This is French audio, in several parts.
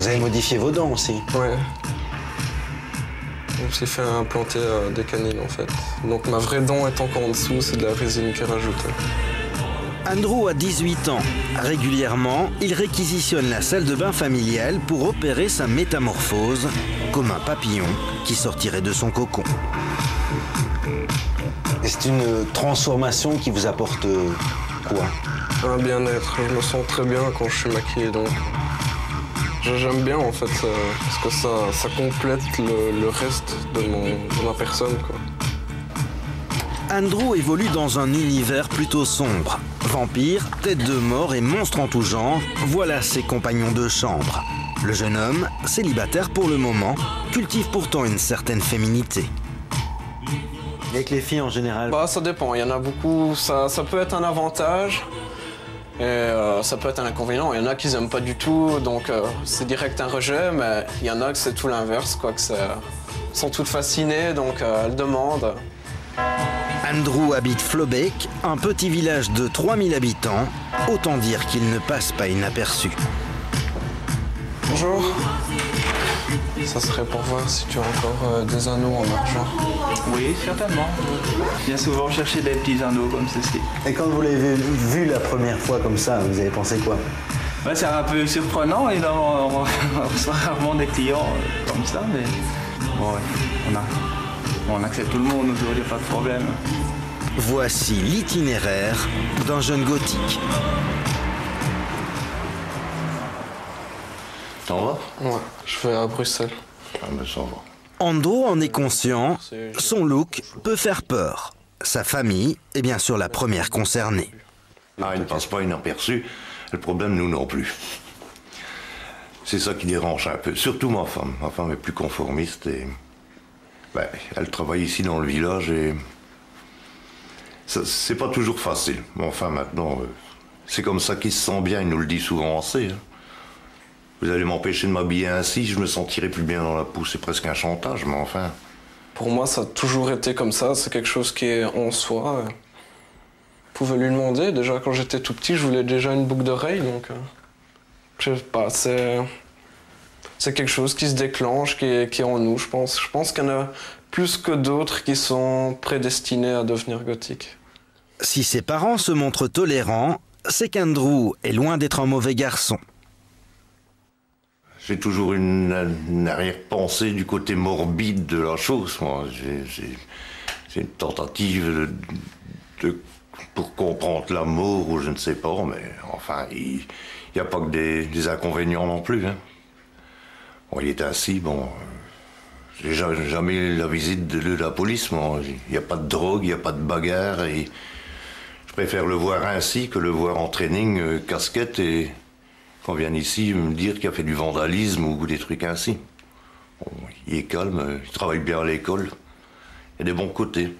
Vous avez modifié vos dents aussi? Ouais. On s'est fait implanter des canines en fait. Donc ma vraie dent est encore en dessous, c'est de la résine qui est rajoutée. Andrew a 18 ans. Régulièrement, il réquisitionne la salle de bain familiale pour opérer sa métamorphose, comme un papillon qui sortirait de son cocon. Et c'est une transformation qui vous apporte quoi? Un bien-être. Je me sens très bien quand je suis maquillé, donc j'aime bien en fait, parce que ça complète le reste de ma personne, quoi. Andrew évolue dans un univers plutôt sombre. Vampires, têtes de mort et monstres en tout genre, voilà ses compagnons de chambre. Le jeune homme, célibataire pour le moment, cultive pourtant une certaine féminité. Avec les filles en général? Bah, ça dépend, il y en a beaucoup, ça peut être un avantage et ça peut être un inconvénient. Il y en a qui n'aiment pas du tout, donc c'est direct un rejet, mais il y en a que c'est tout l'inverse, quoi, elles sont toutes fascinées, donc elles demandent. Andrew habite Flobeck, un petit village de 3000 habitants, autant dire qu'il ne passe pas inaperçu. Bonjour. Ça serait pour voir si tu as encore des anneaux en argent. Oui, certainement. Je viens souvent chercher des petits anneaux comme ceci. Et quand vous l'avez vu la première fois comme ça, vous avez pensé quoi? Ouais, c'est un peu surprenant, et on reçoit rarement des clients comme ça, mais bon, ouais, on accepte tout le monde aujourd'hui, pas de problème. Voici l'itinéraire d'un jeune gothique. T'en vas? Ouais, je vais à Bruxelles. Ah ben ça va. Andrew en est conscient, son look peut faire peur. Sa famille est bien sûr la première concernée. Ah, il ne passe pas inaperçu. Le problème, nous non plus. C'est ça qui dérange un peu. Surtout ma femme. Ma femme est plus conformiste et... Ben, elle travaille ici dans le village et... C'est pas toujours facile. Mais enfin, maintenant, c'est comme ça qu'il se sent bien. Il nous le dit souvent assez. Hein. Vous allez m'empêcher de m'habiller ainsi, je me sentirai plus bien dans la peau. C'est presque un chantage, mais enfin... Pour moi, ça a toujours été comme ça. C'est quelque chose qui est en soi. Vous pouvez lui demander. Déjà, quand j'étais tout petit, je voulais déjà une boucle d'oreille, donc... je sais pas, c'est quelque chose qui se déclenche, qui est en nous, je pense. Je pense qu'il y en a plus que d'autres qui sont prédestinés à devenir gothiques. Si ses parents se montrent tolérants, c'est qu'Andrew est loin d'être un mauvais garçon. J'ai toujours une arrière-pensée du côté morbide de la chose. C'est une tentative pour comprendre l'amour ou je ne sais pas, mais enfin, il n'y a pas que des inconvénients non plus. Hein. Bon, il est ainsi, bon... J'ai jamais eu la visite de la police, moi. Il n'y a pas de drogue, il n'y a pas de bagarre, et je préfère le voir ainsi que le voir en training, casquette, et qu'on vienne ici me dire qu'il a fait du vandalisme ou des trucs ainsi. Bon, il est calme, il travaille bien à l'école, il y a des bons côtés.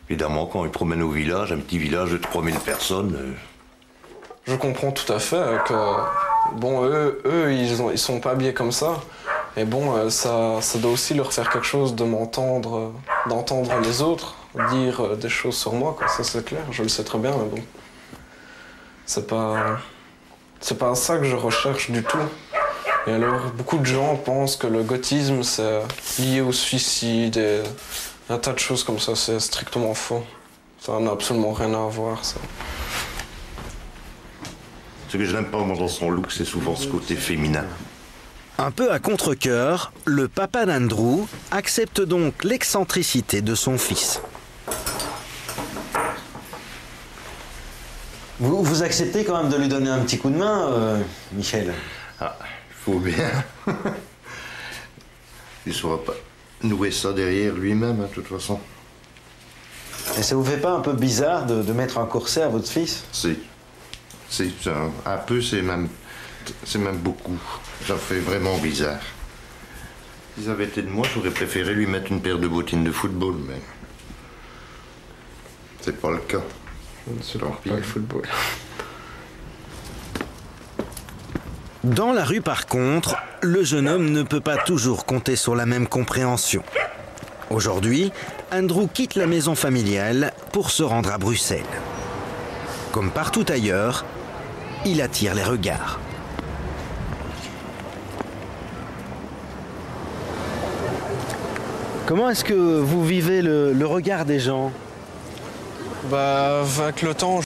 Évidemment, quand il promène au village, un petit village de 3000 personnes... Je comprends tout à fait que, bon, eux ils sont pas habillés comme ça. Et bon, ça doit aussi leur faire quelque chose de d'entendre les autres dire des choses sur moi, quoi. Ça c'est clair, je le sais très bien, mais bon. C'est pas ça que je recherche du tout. Et alors, beaucoup de gens pensent que le gothisme c'est lié au suicide et un tas de choses comme ça, c'est strictement faux. Ça n'a absolument rien à voir, ça. Ce que je n'aime pas moi, dans son look, c'est souvent ce côté féminin. Un peu à contre-cœur, le papa d'Andrew accepte donc l'excentricité de son fils. Vous acceptez quand même de lui donner un petit coup de main, Michel? Ah, il faut bien. Il ne saura pas nouer ça derrière lui-même, hein, de toute façon. Et ça vous fait pas un peu bizarre de mettre un corset à votre fils? Si. Si, un peu, c'est même beaucoup. Ça fait vraiment bizarre. Si ça avait été de moi, j'aurais préféré lui mettre une paire de bottines de football, mais... c'est pas le cas. C'est pas le football. Dans la rue, par contre, le jeune homme ne peut pas toujours compter sur la même compréhension. Aujourd'hui, Andrew quitte la maison familiale pour se rendre à Bruxelles. Comme partout ailleurs, il attire les regards. Comment est-ce que vous vivez le regard des gens? Bah, avec le temps,